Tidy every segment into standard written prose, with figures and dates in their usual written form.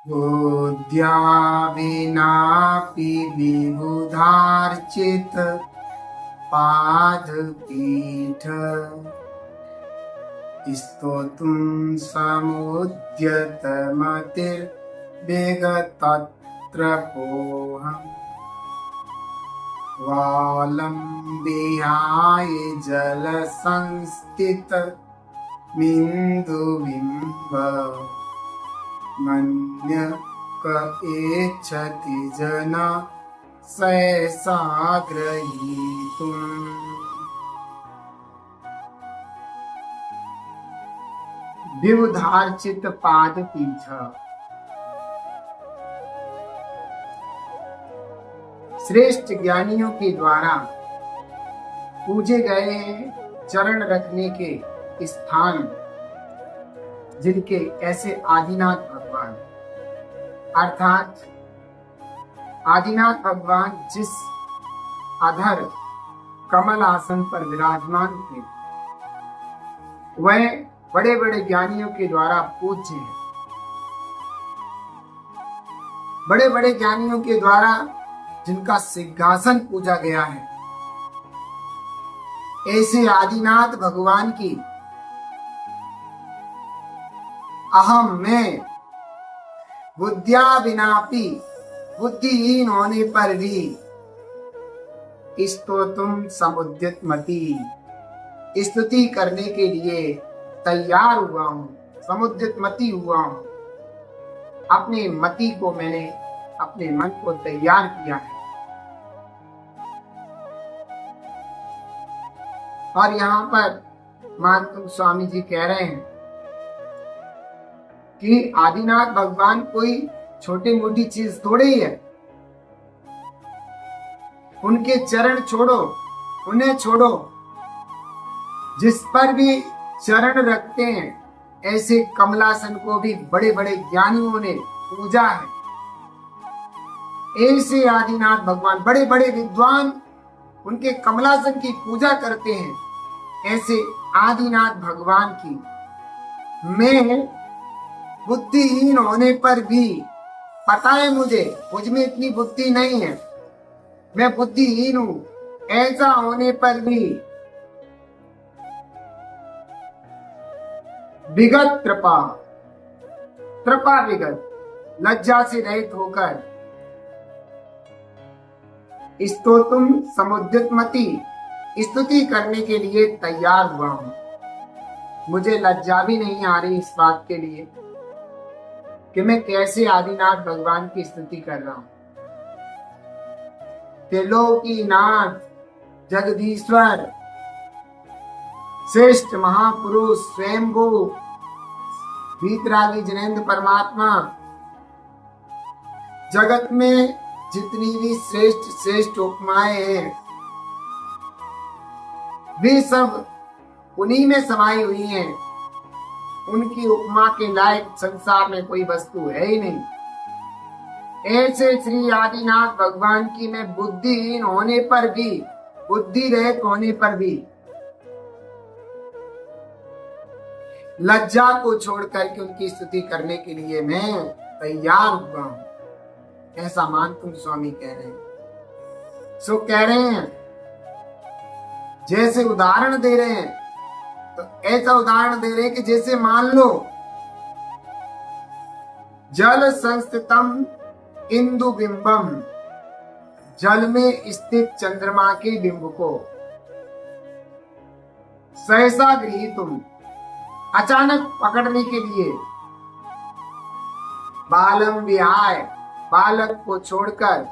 बुद्ध्या विनापि विबुधार्चित पादपीठ स्तोतुं समुद्यतमतिर्विगतत्र पोहम् वालं विहाय जलसंस्थित मिन्दुबिम्ब मन्यक एच्छति जन सहसा ग्रहीतुम्। विबुधार्चित पादपीठ। श्रेष्ठ ज्ञानियों के द्वारा पूजे गए चरण रखने के स्थान जिनके ऐसे आदिनाथ भगवान, अर्थात आदिनाथ भगवान जिस अधर कमल आसन पर विराजमान थे वह बड़े बड़े ज्ञानियों के द्वारा पूज्य हैं। बड़े बड़े ज्ञानियों के द्वारा जिनका सिंहासन पूजा गया है, ऐसे आदिनाथ भगवान की अहम में बुद्धिया विनापि बुद्धिहीन होने पर भी स्तोतुम समुद्यत मति स्तुति करने के लिए तैयार हुआ हूं, समुद्यत मति हुआ हूं। अपने मति को मैंने अपने मन को तैयार किया है। और यहाँ पर महात्मा स्वामी जी कह रहे हैं कि आदिनाथ भगवान कोई छोटी मोटी चीज थोड़ी ही है। उनके चरण छोड़ो, उन्हें छोड़ो, जिस पर भी चरण रखते हैं ऐसे कमलासन को भी बड़े बड़े ज्ञानियों ने पूजा है। ऐसे आदिनाथ भगवान बड़े बड़े विद्वान उनके कमलासन की पूजा करते हैं। ऐसे आदिनाथ भगवान की मैं बुद्धिहीन होने पर भी, पता है मुझे, मुझ में इतनी बुद्धि नहीं है, मैं बुद्धिहीन हूं, ऐसा होने पर भी विगत कृपा विगत लज्जा से रहित होकर स्तोतुम समुद्यत मति स्तुति करने के लिए तैयार हुआ हूं। मुझे लज्जा भी नहीं आ रही इस बात के लिए कि मैं कैसे आदिनाथ भगवान की स्तुति कर रहा हूं। त्रिलोकीनाथ जगदीश्वर श्रेष्ठ महापुरुष स्वयंभू वीतरागी जिनेंद्र परमात्मा, जगत में जितनी भी श्रेष्ठ श्रेष्ठ उपमाएं हैं वे सब उन्हीं में समाई हुई हैं। उनकी उपमा के लायक संसार में कोई वस्तु है ही नहीं। ऐसे श्री आदिनाथ भगवान की मैं बुद्धिहीन होने पर भी, बुद्धि रहित होने पर भी लज्जा को छोड़ करके उनकी स्तुति करने के लिए मैं तैयार हुआ हूं। ऐसा मानतुम स्वामी कह रहे हैं। सो कह रहे हैं, जैसे उदाहरण दे रहे हैं, तो ऐसा उदाहरण दे रहे हैं कि जैसे मान लो जल संस्थितम इंदु बिंबम, जल में स्थित चंद्रमा के बिंब को सहसा गृहीतुम, अचानक पकड़ने के लिए बालम विहाय, बालक को छोड़कर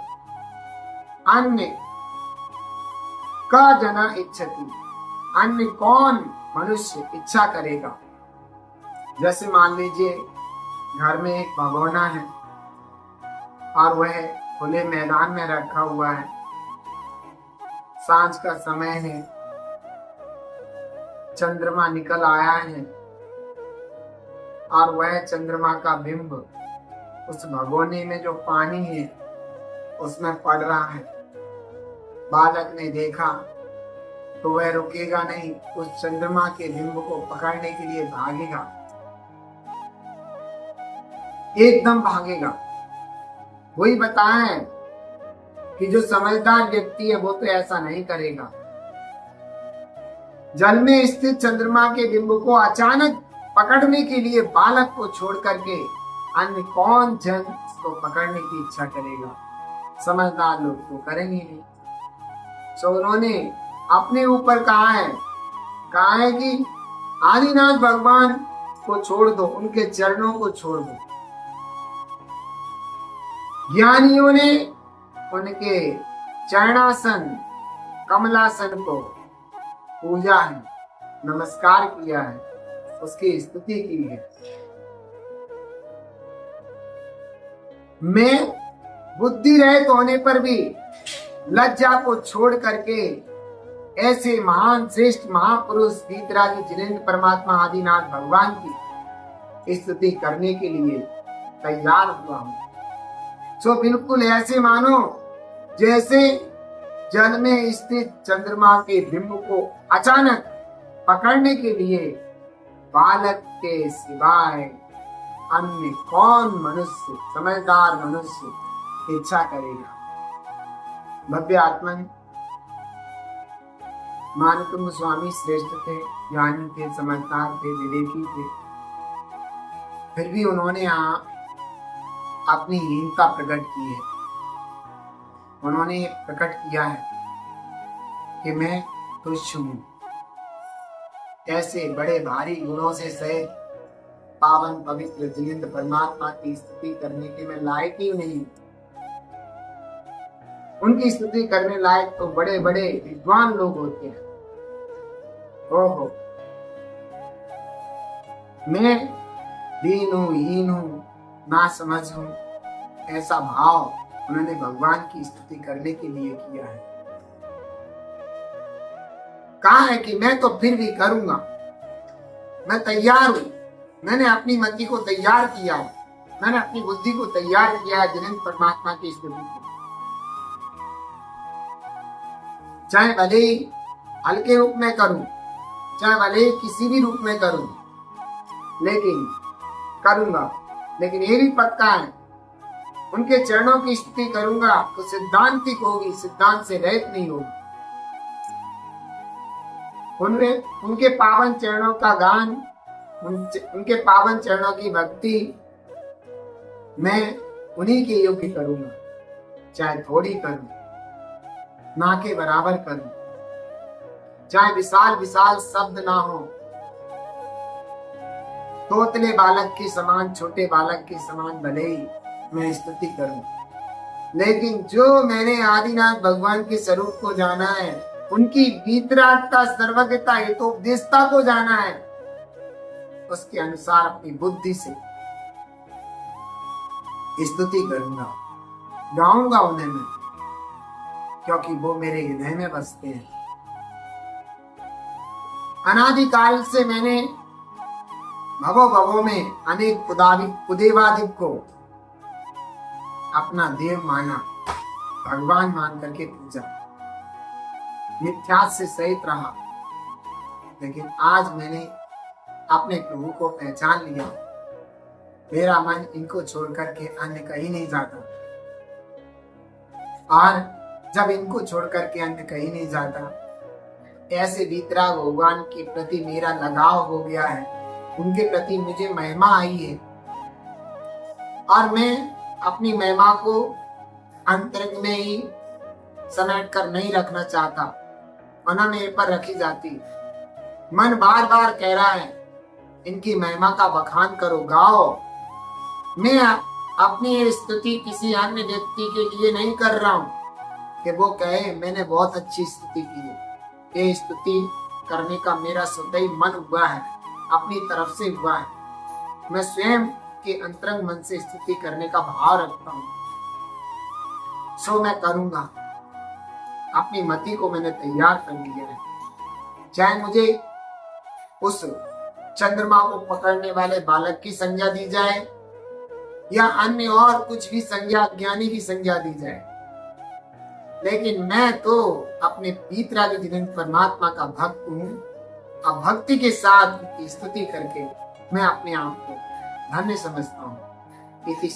अन्य का जना इच्छति, अन्य कौन मनुष्य इच्छा करेगा। जैसे मान लीजिए घर में एक भगोना है और वह खुले मैदान में रखा हुआ है, सांझ का समय है, चंद्रमा निकल आया है और वह चंद्रमा का बिंब उस भगोने में जो पानी है उसमें पड़ रहा है। बालक ने देखा तो वह रुकेगा नहीं, उस चंद्रमा के बिंब को पकड़ने के लिए भागेगा। एकदम भागेगा। वही बताएं कि जो समझदार व्यक्ति है वो तो ऐसा नहीं करेगा। जल में स्थित चंद्रमा के बिंब को अचानक पकड़ने के लिए बालक को छोड़ करके अन्य कौन जन इसको पकड़ने की इच्छा करेगा? समझदार लोग तो करेंगे नहीं। सो उन्होंने अपने ऊपर कहा है कि आदिनाथ भगवान को छोड़ दो, उनके चरणों को छोड़ दो। ज्ञानियों ने उनके चरणासन कमलासन को पूजा है, नमस्कार किया है, उसकी स्तुति की है। मैं बुद्धि रहित होने पर भी लज्जा को छोड़ करके ऐसे महान श्रेष्ठ महापुरुष वीतरागी जिनेंद्र परमात्मा आदिनाथ भगवान की स्तुति करने के लिए तैयार हुआ हूं। सो बिल्कुल ऐसे मानो जैसे जल में स्थित चंद्रमा के बिंब को अचानक पकड़ने के लिए बालक के सिवाय अन्य कौन मनुष्य, समझदार मनुष्य इच्छा करेगा? भव्य आत्मन मानकुंभ स्वामी श्रेष्ठ थे, ज्ञानी थे, समझदार थे, विवेकी थे। फिर भी उन्होंने अपनी हीनता प्रकट की है। उन्होंने प्रकट किया है कि मैं तुच्छ हूं। ऐसे बड़े भारी गुणों से सहित पावन पवित्र जिनेंद्र परमात्मा की स्तुति करने के मैं लायक ही नहीं। उनकी स्तुति करने लायक तो बड़े बड़े विद्वान लोग होते हैं। ओहो, मैं दीन हूं, हीन हूं, ना समझ हूं, ऐसा भाव उन्होंने भगवान की स्तुति करने के लिए किया है। कहा है कि मैं तो फिर भी करूंगा, मैं तैयार हूं। मैंने अपनी मति को तैयार किया है, मैंने अपनी बुद्धि को तैयार किया है जिनेंद्र परमात्मा की स्तुति को। चाहे भले ही हल्के रूप में करूं, चाहे भले ही किसी भी रूप में करूं, लेकिन करूंगा। लेकिन ये भी पक्का है, उनके चरणों की स्तुति करूंगा तो सिद्धांतिक होगी, सिद्धांत से रहित नहीं होगी। उनके पावन चरणों का गान, उनके पावन चरणों की भक्ति मैं उन्हीं के योग्य करूंगा। चाहे थोड़ी करूं, ना के बराबर करूं, चाहे विशाल विशाल शब्द ना हो, तोतले बालक के समान, छोटे बालक के समान भले ही मैं स्तुति करूं, लेकिन जो मैंने आदिनाथ भगवान के स्वरूप को जाना है, उनकी वीतरागता, सर्वज्ञता, हितोपदेशता को जाना है, उसके अनुसार अपनी बुद्धि से स्तुति करूंगा, गाऊंगा उन्हें मैं, क्योंकि वो मेरे हृदय में बसते हैं। अनादिकाल से मैंने भवो भवो में अनेक कुदेवादिक को अपना देव माना, भगवान मान करके पूजा, मिथ्यास से सहित रहा। लेकिन आज मैंने अपने प्रभु को पहचान लिया। मेरा मन इनको छोड़कर के अन्य कहीं नहीं जाता, और जब इनको छोड़कर के अन्य कहीं नहीं जाता, ऐसे वीतराग भगवान के प्रति मेरा लगाव हो गया है, उनके प्रति मुझे महिमा आई है, और मैं अपनी महिमा को अंतरंग में ही समेट कर नहीं रखना चाहता, वरना मेरे पर रखी जाती। मन बार बार कह रहा है इनकी महिमा का बखान करो, गाओ। मैं अपनी ये स्तुति किसी अन्य व्यक्ति के लिए नहीं कर रहा हूं कि वो कहे मैंने बहुत अच्छी स्तुति की है। ये स्तुति करने का मेरा स्वतः ही मन हुआ है, अपनी तरफ से हुआ है। मैं स्वयं के अंतरंग मन से स्तुति करने का भाव रखता हूं, सो मैं करूंगा। अपनी मति को मैंने तैयार कर लिया है। चाहे मुझे उस चंद्रमा को पकड़ने वाले बालक की संज्ञा दी जाए या अन्य और कुछ भी संज्ञा, ज्ञानी की संज्ञा दी जाए, लेकिन मैं तो अपने वीतरागी जिनेंद्र परमात्मा का भक्त हूं। अब भक्ति के साथ स्तुति करके मैं अपने आप को धन्य समझता हूं। इति